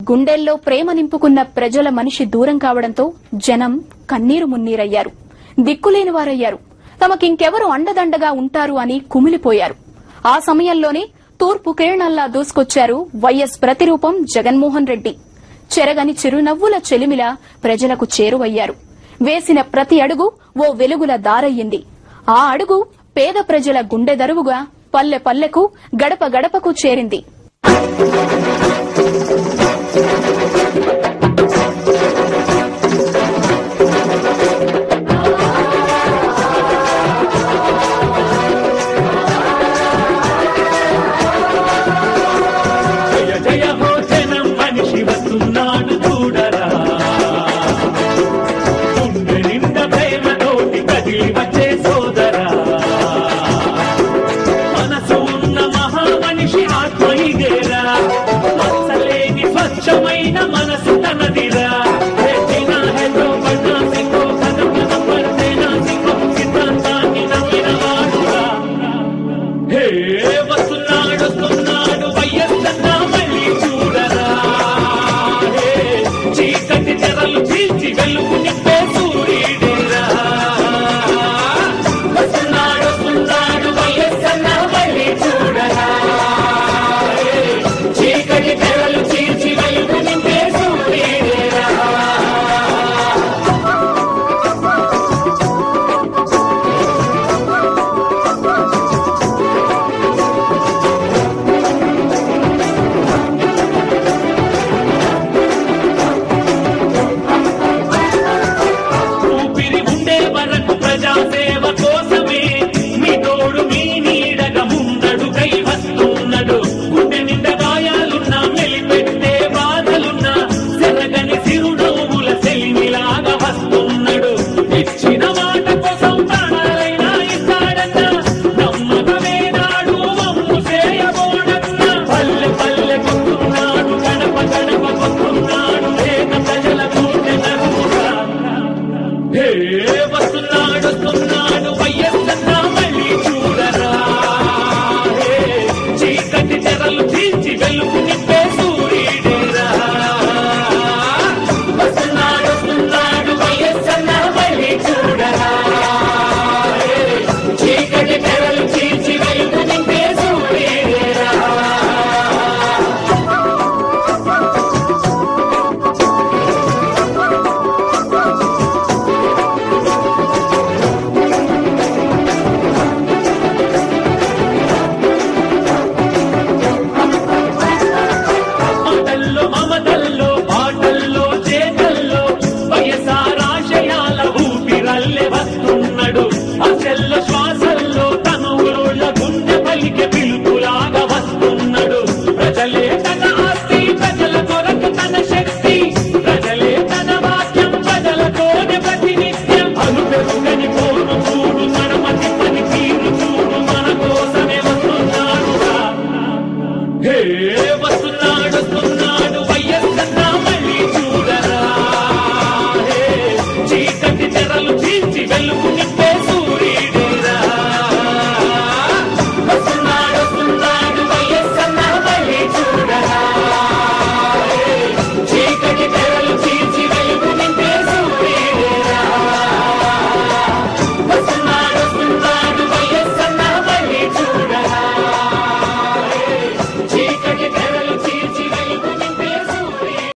గుండెల్లో ప్రేమ నింపుకున్న ప్రజల మనిషి దూరం కావడంతో జనం కన్నీరు మున్నీరయ్యారు, దిక్కులేని వారయ్యారు. తమకింకెవరు అండదండగా ఉంటారు అని కుమిలిపోయారు. ఆ సమయంలోనే తూర్పు కిరణాల్లా దూసుకొచ్చారు వైఎస్ ప్రతిరూపం జగన్మోహన్ రెడ్డి. చెరగని చిరునవ్వుల చెలిమిలా ప్రజలకు చేరువయ్యారు. వేసిన ప్రతి అడుగు ఓ వెలుగుల దారయ్యింది. ఆ అడుగు పేద ప్రజల గుండె దరువుగా పల్లె పల్లెకు, గడప గడపకు చేరింది. మనసు ఉన్న మహామనిషి ఆత్మ ఇదేరా, మచ్చలేని స్వచ్ఛమైన